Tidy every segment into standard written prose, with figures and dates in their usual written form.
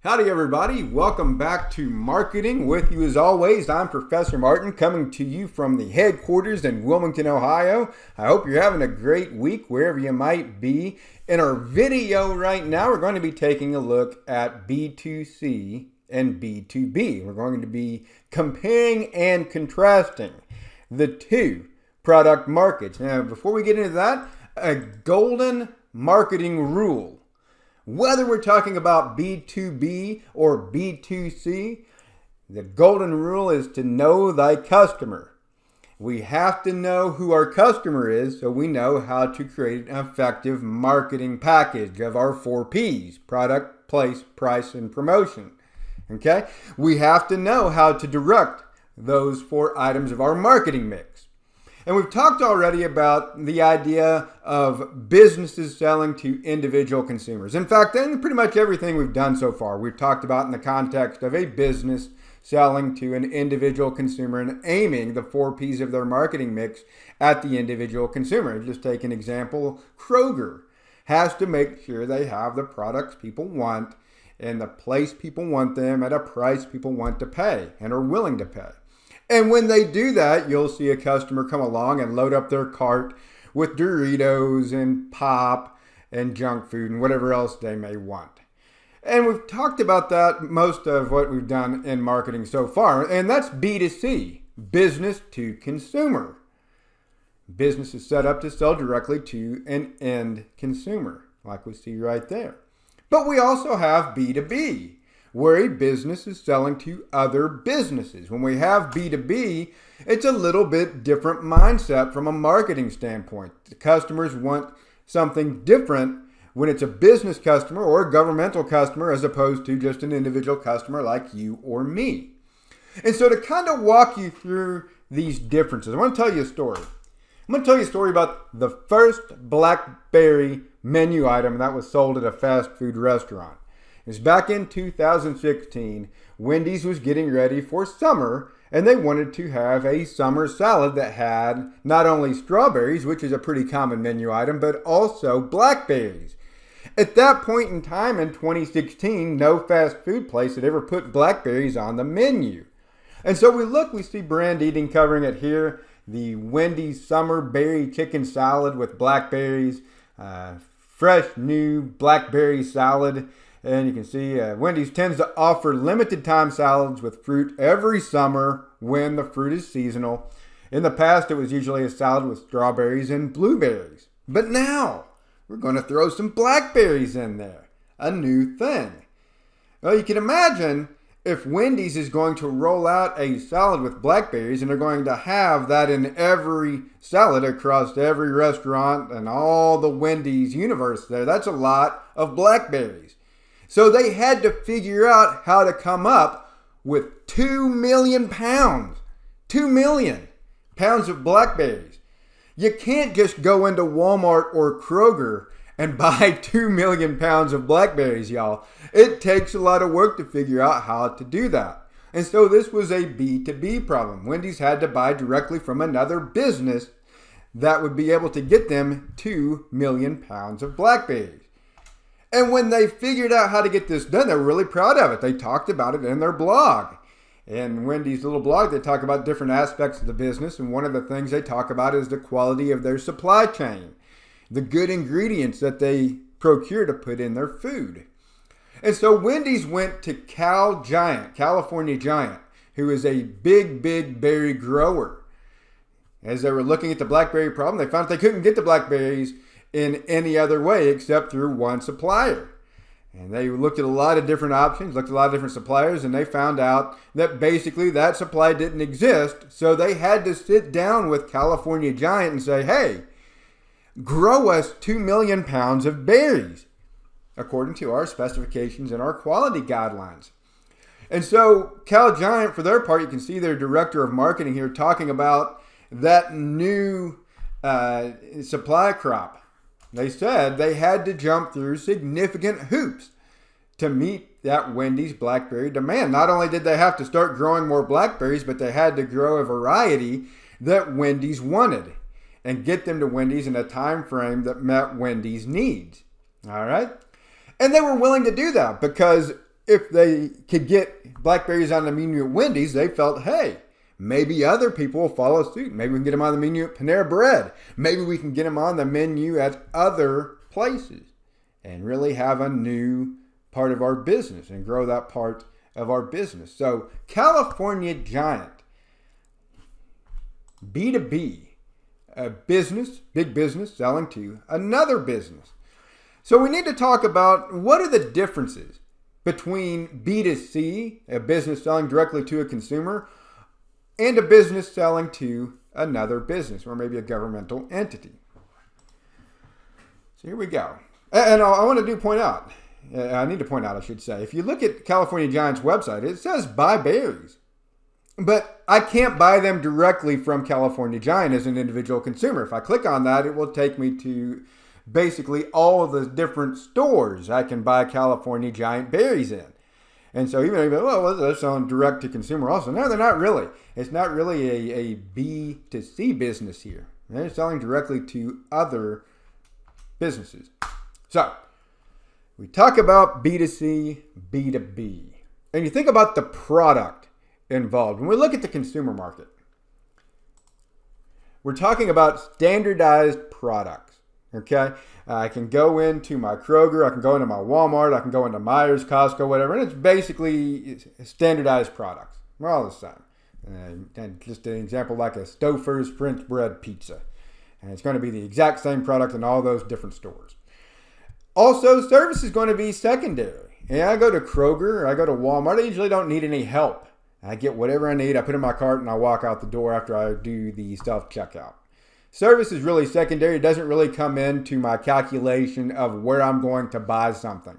Howdy everybody, welcome back to Marketing. With you as always, I'm Professor Martin coming to you from the headquarters in Wilmington, Ohio. I hope you're having a great week wherever you might be. In our video right now, we're going to be taking a look at B2C and B2B. We're going to be comparing and contrasting the two product markets. Now, before we get into that, a golden marketing rule. Whether we're talking about B2B or B2C, the golden rule is to know thy customer. We have to know who our customer is so we know how to create an effective marketing package of our 4 Ps: product, place, price, and promotion. Okay? We have to know how to direct those 4 items of our marketing mix. And we've talked already about the idea of businesses selling to individual consumers. In fact, in pretty much everything we've done so far, we've talked about in the context of a business selling to an individual consumer and aiming the 4 Ps of their marketing mix at the individual consumer. Just take an example, Kroger has to make sure they have the products people want in the place people want them at a price people want to pay and are willing to pay. And when they do that, you'll see a customer come along and load up their cart with Doritos and pop and junk food and whatever else they may want. And we've talked about that, most of what we've done in marketing so far, and that's B2C, business to consumer. Business is set up to sell directly to an end consumer, like we see right there. But we also have B2B, where a business is selling to other businesses. When we have B2B, it's a little bit different mindset from a marketing standpoint. The customers want something different when it's a business customer or a governmental customer as opposed to just an individual customer like you or me. And so to kind of walk you through these differences, I want to tell you a story. I'm going to tell you a story about the first Blackberry menu item that was sold at a fast food restaurant. It was back in 2016. Wendy's was getting ready for summer, and they wanted to have a summer salad that had not only strawberries, which is a pretty common menu item, but also blackberries. At that point in time in 2016, no fast food place had ever put blackberries on the menu. And so we see brand eating covering it here, the Wendy's Summer Berry Chicken Salad with blackberries, fresh new blackberry salad. And you can see Wendy's tends to offer limited time salads with fruit every summer when the fruit is seasonal. In the past, it was usually a salad with strawberries and blueberries. But now, we're going to throw some blackberries in there. A new thing. Well, you can imagine if Wendy's is going to roll out a salad with blackberries and they're going to have that in every salad across every restaurant and all the Wendy's universe there, that's a lot of blackberries. So they had to figure out how to come up with 2 million pounds. 2 million pounds of blackberries. You can't just go into Walmart or Kroger and buy 2 million pounds of blackberries, y'all. It takes a lot of work to figure out how to do that. And so this was a B2B problem. Wendy's had to buy directly from another business that would be able to get them 2 million pounds of blackberries. And when they figured out how to get this done, they were really proud of it. They talked about it in their blog. In Wendy's little blog, they talk about different aspects of the business, and one of the things they talk about is the quality of their supply chain, the good ingredients that they procure to put in their food. And so Wendy's went to California Giant, who is a big berry grower. As they were looking at the blackberry problem, they found they couldn't get the blackberries in any other way except through one supplier. And they looked at a lot of different options, looked at a lot of different suppliers, and they found out that basically that supply didn't exist. So they had to sit down with California Giant and say, hey, grow us 2 million pounds of berries according to our specifications and our quality guidelines. And so Cal Giant, for their part, you can see their director of marketing here talking about that new supply crop. They said they had to jump through significant hoops to meet that Wendy's blackberry demand. Not only did they have to start growing more blackberries, but they had to grow a variety that Wendy's wanted and get them to Wendy's in a time frame that met Wendy's needs. All right? And they were willing to do that because if they could get Blackberries on the menu at Wendy's, they felt, hey, maybe other people will follow suit. Maybe we can get them on the menu at Panera Bread. Maybe we can get them on the menu at other places and really have a new part of our business and grow that part of our business. So California Giant, B2B, a business, big business selling to another business. So we need to talk about what are the differences between B2C, a business selling directly to a consumer, and a business selling to another business or maybe a governmental entity. So here we go. And I want to point out, I should say, if you look at California Giant's website, it says buy berries. But I can't buy them directly from California Giant as an individual consumer. If I click on that, it will take me to basically all of the different stores I can buy California Giant berries in. And so even though, well, they're selling direct to consumer also. No, they're not really. It's not really a B2C business here. They're selling directly to other businesses. So we talk about B2C, B2B. And you think about the product involved. When we look at the consumer market, we're talking about standardized products. Okay, I can go into my Kroger, I can go into my Walmart, I can go into Myers, Costco, whatever, and it's basically standardized products. We're all the same. And just an example, like a Stouffer's French bread pizza, and it's going to be the exact same product in all those different stores. Also, service is going to be secondary. And I go to Kroger, or I go to Walmart, I usually don't need any help. I get whatever I need, I put it in my cart, and I walk out the door after I do the self-checkout. Service is really secondary. It doesn't really come into my calculation of where I'm going to buy something.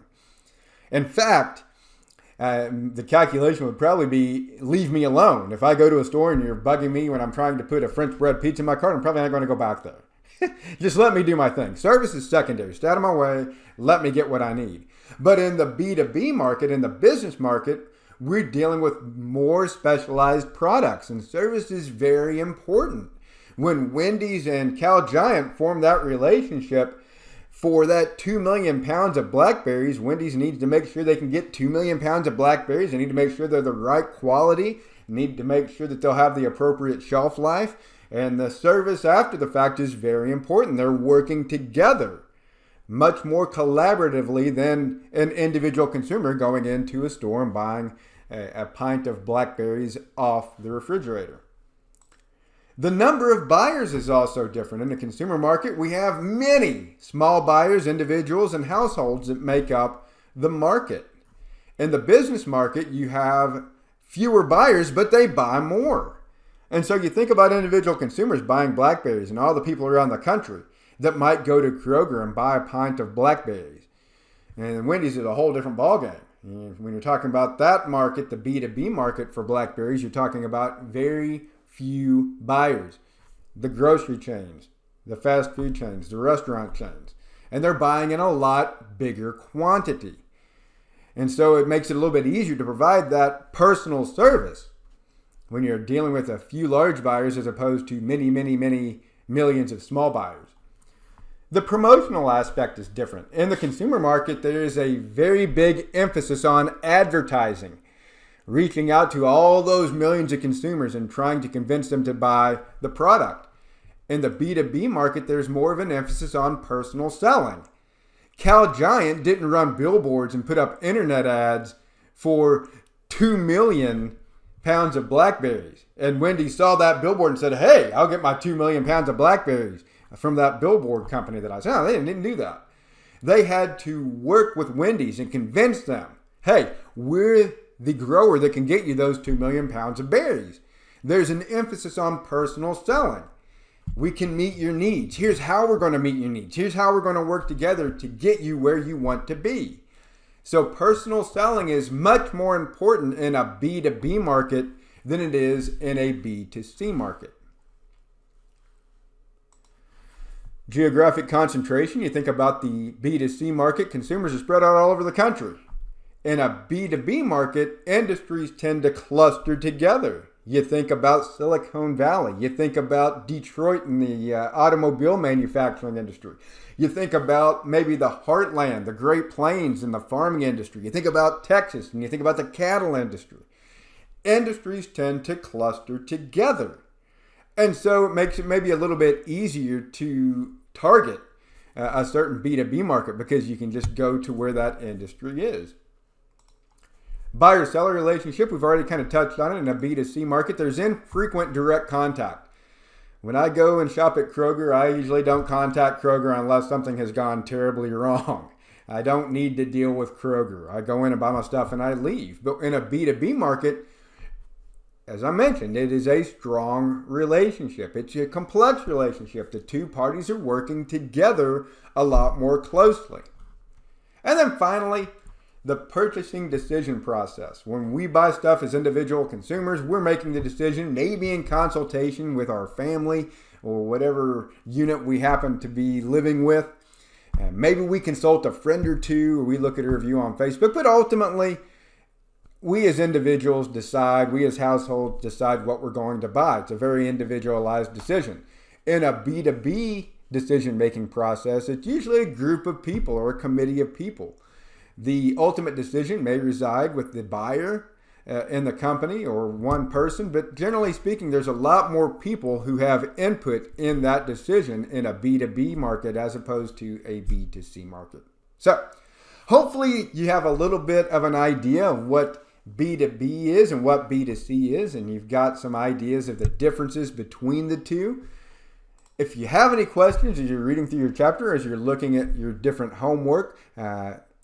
In fact, the calculation would probably be leave me alone. If I go to a store and you're bugging me when I'm trying to put a French bread pizza in my cart, I'm probably not going to go back there. Just let me do my thing. Service is secondary. Stay out of my way. Let me get what I need. But in the B2B market, in the business market, we're dealing with more specialized products, and service is very important. When Wendy's and Cal Giant formed that relationship for that 2 million pounds of Blackberries, Wendy's needs to make sure they can get 2 million pounds of Blackberries. They need to make sure they're the right quality. They need to make sure that they'll have the appropriate shelf life. And the service after the fact is very important. They're working together much more collaboratively than an individual consumer going into a store and buying a pint of Blackberries off the refrigerator. The number of buyers is also different. In the consumer market, we have many small buyers, individuals, and households that make up the market. In the business market, you have fewer buyers, but they buy more. And so you think about individual consumers buying Blackberries and all the people around the country that might go to Kroger and buy a pint of Blackberries. And Wendy's is a whole different ballgame. When you're talking about that market, the B2B market for Blackberries, you're talking about very few buyers. The grocery chains, the fast food chains, the restaurant chains. And they're buying in a lot bigger quantity. And so it makes it a little bit easier to provide that personal service when you're dealing with a few large buyers as opposed to many, many, many millions of small buyers. The promotional aspect is different. In the consumer market, there is a very big emphasis on advertising, reaching out to all those millions of consumers and trying to convince them to buy the product. In the B2B market, there's more of an emphasis on personal selling. Cal Giant didn't run billboards and put up internet ads for 2 million pounds of Blackberries. And Wendy saw that billboard and said, hey, I'll get my 2 million pounds of Blackberries from that billboard company that I said. No, they didn't do that. They had to work with Wendy's and convince them, hey, we're the grower that can get you those 2 million pounds of berries. There's an emphasis on personal selling. We can meet your needs. Here's how we're going to meet your needs. Here's how we're going to work together to get you where you want to be. So personal selling is much more important in a B2B market than it is in a B2C market. Geographic concentration, you think about the B2C market, consumers are spread out all over the country. In a B2B market, industries tend to cluster together. You think about Silicon Valley. You think about Detroit and the automobile manufacturing industry. You think about maybe the heartland, the Great Plains and the farming industry. You think about Texas and you think about the cattle industry. Industries tend to cluster together. And so it makes it maybe a little bit easier to target a certain B2B market because you can just go to where that industry is. Buyer-seller relationship, we've already kind of touched on it. In a B2C market, there's infrequent direct contact. When I go and shop at Kroger, I usually don't contact Kroger unless something has gone terribly wrong. I don't need to deal with Kroger. I go in and buy my stuff and I leave. But in a B2B market, as I mentioned, it is a strong relationship. It's a complex relationship. The two parties are working together a lot more closely. And then finally, the purchasing decision process. When we buy stuff as individual consumers, we're making the decision, maybe in consultation with our family or whatever unit we happen to be living with. And maybe we consult a friend or two, or we look at a review on Facebook, but ultimately, we as individuals decide, we as households decide what we're going to buy. It's a very individualized decision. In a B2B decision-making process, it's usually a group of people or a committee of people. The ultimate decision may reside with the buyer in the company or one person, but generally speaking, there's a lot more people who have input in that decision in a B2B market as opposed to a B2C market. So hopefully you have a little bit of an idea of what B2B is and what B2C is, and you've got some ideas of the differences between the two. If you have any questions as you're reading through your chapter, as you're looking at your different homework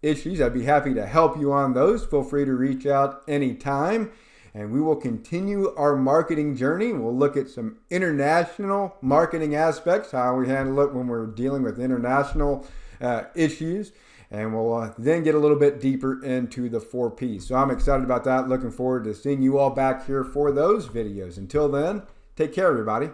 issues, I'd be happy to help you on those. Feel free to reach out anytime, and we will continue our marketing journey. We'll look at some international marketing aspects, how we handle it when we're dealing with international issues, and we'll then get a little bit deeper into the 4 Ps. So I'm excited about that. Looking forward to seeing you all back here for those videos. Until then, take care, everybody.